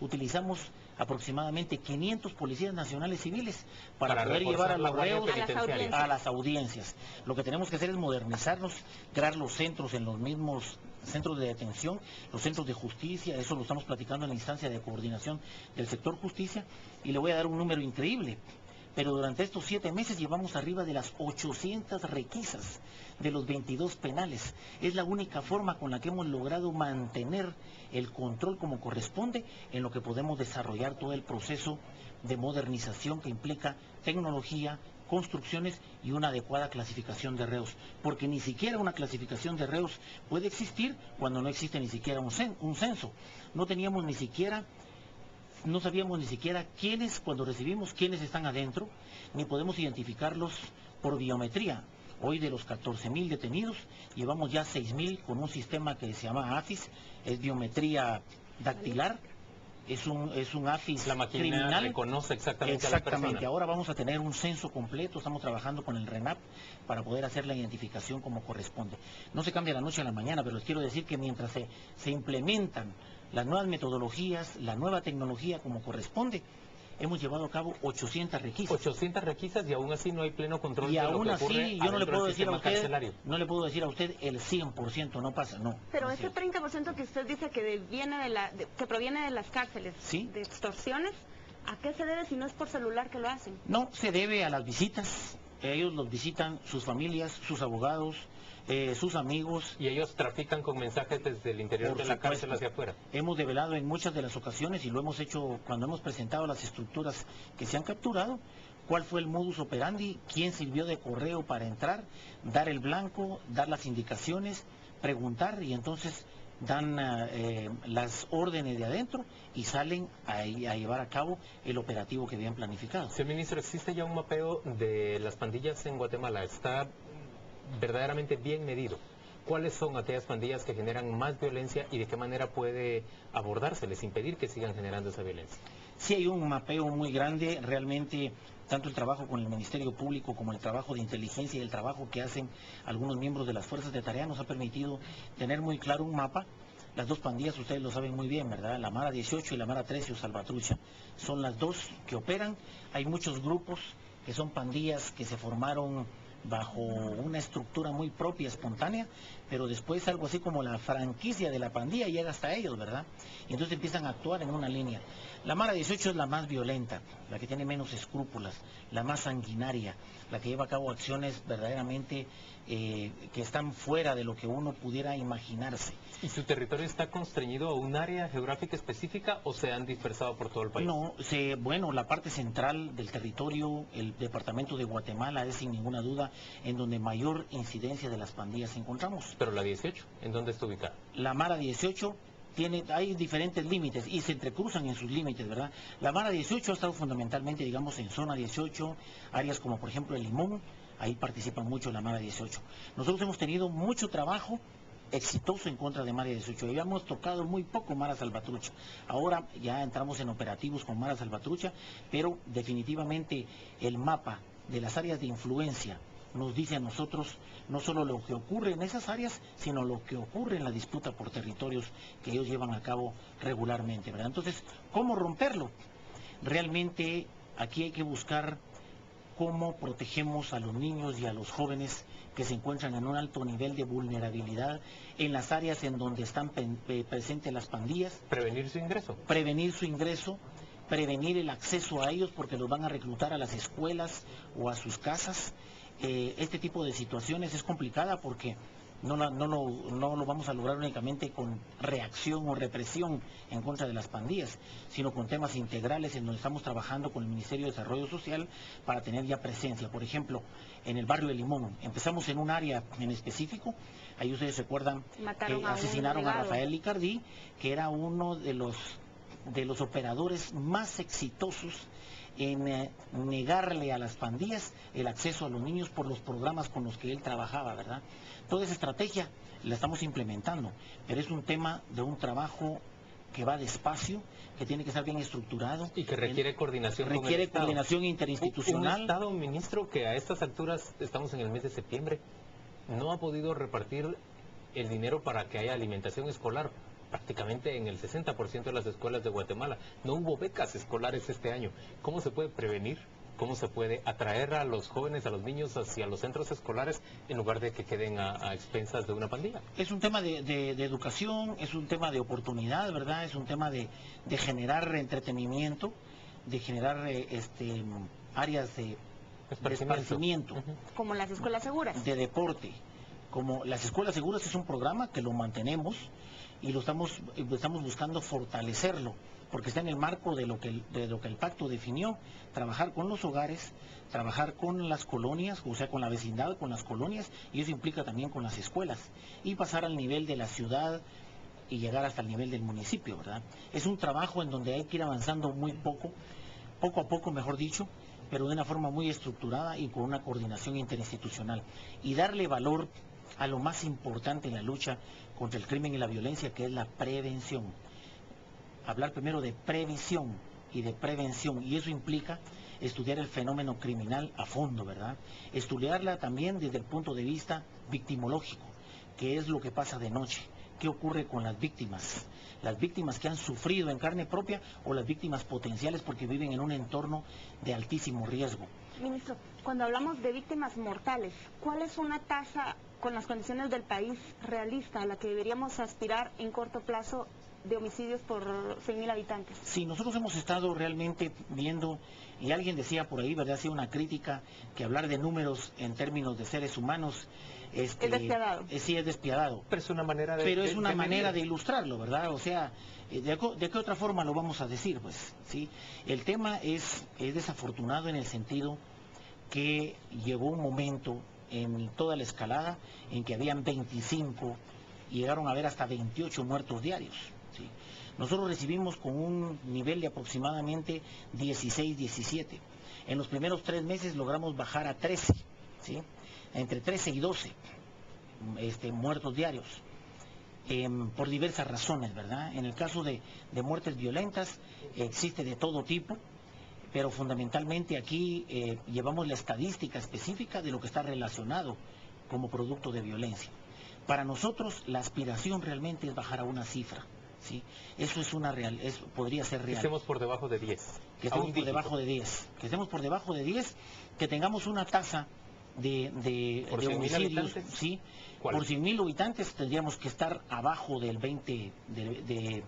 utilizamos aproximadamente 500 policías nacionales civiles para poder reforzar llevar a la los guardia reos penitenciaria. a las audiencias. Lo que tenemos que hacer es modernizarnos, crear los centros en los mismos centros de detención, los centros de justicia. Eso lo estamos platicando en la instancia de coordinación del sector justicia, y le voy a dar un número increíble. Pero durante estos 7 meses llevamos arriba de las 800 requisas de los 22 penales. Es la única forma con la que hemos logrado mantener el control como corresponde, en lo que podemos desarrollar todo el proceso de modernización que implica tecnología, construcciones y una adecuada clasificación de reos. Porque ni siquiera una clasificación de reos puede existir cuando no existe ni siquiera un censo. No sabíamos ni siquiera quiénes, cuando recibimos quiénes están adentro, ni podemos identificarlos por biometría. Hoy, de los 14.000 detenidos, llevamos ya 6.000 con un sistema que se llama AFIS, es biometría dactilar, es un AFIS la máquina criminal. reconoce exactamente a la Exactamente. persona. Ahora vamos a tener un censo completo, estamos trabajando con el RENAP para poder hacer la identificación como corresponde. No se cambia de la noche a la mañana, pero les quiero decir que mientras se implementan las nuevas metodologías, la nueva tecnología como corresponde, hemos llevado a cabo 800 requisas. 800 requisas y aún así no hay pleno control Y de lo aún que ocurre así, yo no le puedo decir a usted, carcelario. no le puedo decir a usted el 100%, no pasa, no. Pero no es ese cierto. 30% que usted dice que que proviene de las cárceles, ¿Sí? de extorsiones, ¿a qué se debe si no es por celular que lo hacen? No, se debe a las visitas. Ellos los visitan, sus familias, sus abogados, sus amigos. Y ellos trafican con mensajes desde el interior Por de la supuesto. cárcel hacia afuera. Hemos develado en muchas de las ocasiones, y lo hemos hecho cuando hemos presentado las estructuras que se han capturado, cuál fue el modus operandi, quién sirvió de correo para entrar, dar el blanco, dar las indicaciones, preguntar, y entonces dan las órdenes de adentro y salen a llevar a cabo el operativo que habían planificado. Señor ministro, ¿existe ya un mapeo de las pandillas en Guatemala? ¿Está verdaderamente bien medido? ¿Cuáles son aquellas pandillas que generan más violencia y de qué manera puede abordárseles, impedir que sigan generando esa violencia? Sí, hay un mapeo muy grande, realmente, tanto el trabajo con el Ministerio Público como el trabajo de inteligencia y el trabajo que hacen algunos miembros de las fuerzas de tarea nos ha permitido tener muy claro un mapa. Las dos pandillas, ustedes lo saben muy bien, ¿verdad? La Mara 18 y la Mara 13 o Salvatrucha. Son las dos que operan. Hay muchos grupos que son pandillas que se formaron bajo una estructura muy propia, espontánea, pero después algo así como la franquicia de la pandilla llega hasta ellos, ¿verdad? Y entonces empiezan a actuar en una línea. La Mara 18 es la más violenta, la que tiene menos escrúpulos, la más sanguinaria, la que lleva a cabo acciones verdaderamente que están fuera de lo que uno pudiera imaginarse. ¿Y su territorio está constreñido a un área geográfica específica o se han dispersado por todo el país? No, bueno, la parte central del territorio, el departamento de Guatemala, es sin ninguna duda en donde mayor incidencia de las pandillas encontramos. Pero la 18, ¿en dónde está ubicada? La Mara 18 hay diferentes límites y se entrecruzan en sus límites, ¿verdad? La Mara 18 ha estado fundamentalmente, digamos, en zona 18, áreas como por ejemplo el Limón, ahí participan mucho la Mara 18. Nosotros hemos tenido mucho trabajo exitoso en contra de Mara 18. Habíamos tocado muy poco Mara Salvatrucha. Ahora ya entramos en operativos con Mara Salvatrucha, pero definitivamente el mapa de las áreas de influencia nos dice a nosotros no solo lo que ocurre en esas áreas, sino lo que ocurre en la disputa por territorios que ellos llevan a cabo regularmente, ¿verdad? Entonces, ¿cómo romperlo? Realmente aquí hay que buscar cómo protegemos a los niños y a los jóvenes que se encuentran en un alto nivel de vulnerabilidad en las áreas en donde están presentes las pandillas. ¿Prevenir su ingreso? Prevenir su ingreso, prevenir el acceso a ellos porque los van a reclutar a las escuelas o a sus casas. Este tipo de situaciones es complicada porque no lo vamos a lograr únicamente con reacción o represión en contra de las pandillas, sino con temas integrales en donde estamos trabajando con el Ministerio de Desarrollo Social para tener ya presencia. Por ejemplo, en el barrio de Limón, empezamos en un área en específico, ahí ustedes recuerdan que asesinaron a Rafael Licardí, que era uno de los operadores más exitosos en negarle a las pandillas el acceso a los niños por los programas con los que él trabajaba, ¿verdad? Toda esa estrategia la estamos implementando, pero es un tema de un trabajo que va despacio, que tiene que estar bien estructurado. Y que requiere coordinación con el Requiere Estado. coordinación interinstitucional. Un Estado, ministro, que a estas alturas, estamos en el mes de septiembre, no ha podido repartir el dinero para que haya alimentación escolar prácticamente en el 60% de las escuelas de Guatemala. No hubo becas escolares este año. ¿Cómo se puede prevenir? ¿Cómo se puede atraer a los jóvenes, a los niños hacia los centros escolares en lugar de que queden a expensas de una pandilla? Es un tema de educación, es un tema de oportunidad, ¿verdad? Es un tema de generar entretenimiento, de generar áreas de esparcimiento, Como las escuelas seguras. de deporte. Como las escuelas seguras es un programa que lo mantenemos y lo estamos buscando fortalecerlo, porque está en el marco de lo que el pacto definió: trabajar con los hogares, trabajar con las colonias, o sea, con la vecindad, con las colonias, y eso implica también con las escuelas, y pasar al nivel de la ciudad y llegar hasta el nivel del municipio, ¿verdad? Es un trabajo en donde hay que ir avanzando muy poco a poco, mejor dicho, pero de una forma muy estructurada y con una coordinación interinstitucional, y darle valor a lo más importante en la lucha contra el crimen y la violencia, que es la prevención. Hablar primero de previsión y de prevención, y eso implica estudiar el fenómeno criminal a fondo, ¿verdad? Estudiarla también desde el punto de vista victimológico, que es lo que pasa de noche, qué ocurre con las víctimas que han sufrido en carne propia o las víctimas potenciales porque viven en un entorno de altísimo riesgo. Ministro, cuando hablamos de víctimas mortales, ¿cuál es una tasa con las condiciones del país realista a la que deberíamos aspirar en corto plazo de homicidios por 100.000 habitantes? Sí, nosotros hemos estado realmente viendo, y alguien decía por ahí, ¿verdad?, hacía una crítica, que hablar de números en términos de seres humanos es despiadado. Sí, es despiadado. Pero es una manera de... Pero es una de manera medir. de ilustrarlo, ¿verdad? O sea, ¿de qué otra forma lo vamos a decir? Pues, ¿sí? El tema es desafortunado en el sentido que llegó un momento en toda la escalada en que habían 25 y llegaron a haber hasta 28 muertos diarios, ¿sí? Nosotros recibimos con un nivel de aproximadamente 16, 17. En los primeros 3 meses logramos bajar a 13, ¿sí? Entre 13 y 12 muertos diarios, por diversas razones, ¿verdad? En el caso de muertes violentas existe de todo tipo, pero fundamentalmente aquí llevamos la estadística específica de lo que está relacionado como producto de violencia. Para nosotros la aspiración realmente es bajar a una cifra, ¿sí? Eso es podría ser real. Que estemos por debajo de 10. Que estemos por debajo de 10. Que estemos por debajo de 10, que tengamos una tasa de ¿Por 100.000 homicidios, habitantes? ¿sí? ¿Cuál? Por 100.000 habitantes tendríamos que estar abajo del 20, de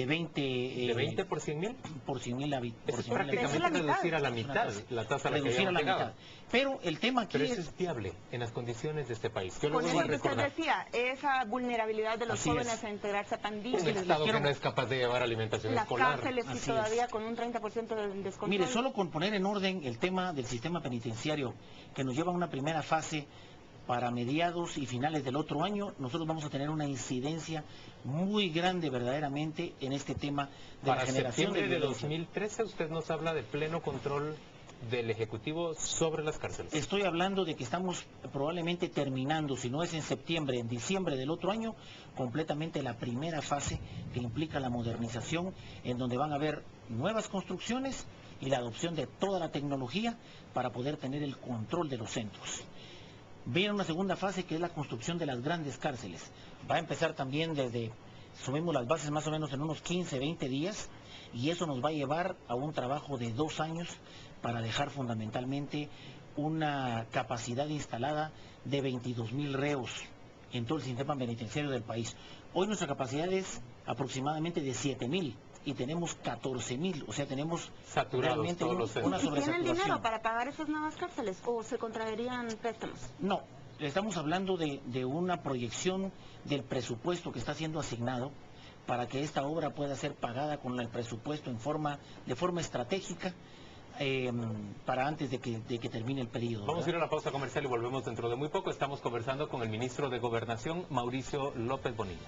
20... ¿De 20 por 100.000? Por 100.000 habitantes. Eso es prácticamente reducir a la mitad la tasa a la que Reducir a la habíamos mitad. llegado. Pero el tema aquí Pero eso es viable en las condiciones de este país. Yo lo Con vuelvo eso a que usted recordar. decía, esa vulnerabilidad de los Así jóvenes es. a integrarse a pandillas, Un Estado que quiero- no es capaz de llevar alimentación las escolar. cárceles y Así todavía es. con un 30% de descontrol. Mire, solo con poner en orden el tema del sistema penitenciario, que nos lleva a una primera fase para mediados y finales del otro año, nosotros vamos a tener una incidencia muy grande verdaderamente en este tema de Para la generación septiembre de violencia. 2013 usted nos habla de pleno control del Ejecutivo sobre las cárceles. Estoy hablando de que estamos probablemente terminando, si no es en septiembre, en diciembre del otro año, completamente la primera fase que implica la modernización, en donde van a haber nuevas construcciones y la adopción de toda la tecnología para poder tener el control de los centros. Viene una segunda fase que es la construcción de las grandes cárceles. Va a empezar también subimos las bases más o menos en unos 15, 20 días, y eso nos va a llevar a un trabajo de 2 años para dejar fundamentalmente una capacidad instalada de 22.000 reos en todo el sistema penitenciario del país. Hoy nuestra capacidad es aproximadamente de 7.000 y tenemos 14.000, o sea, tenemos Saturados realmente todos los una ¿Y tienen sobresaturación. dinero para pagar esas nuevas cárceles o se contraerían préstamos? No, estamos hablando de una proyección del presupuesto que está siendo asignado para que esta obra pueda ser pagada con el presupuesto de forma estratégica para antes de que termine el periodo. Vamos a ir ¿verdad? a la pausa comercial y volvemos dentro de muy poco. Estamos conversando con el ministro de Gobernación, Mauricio López Bonilla.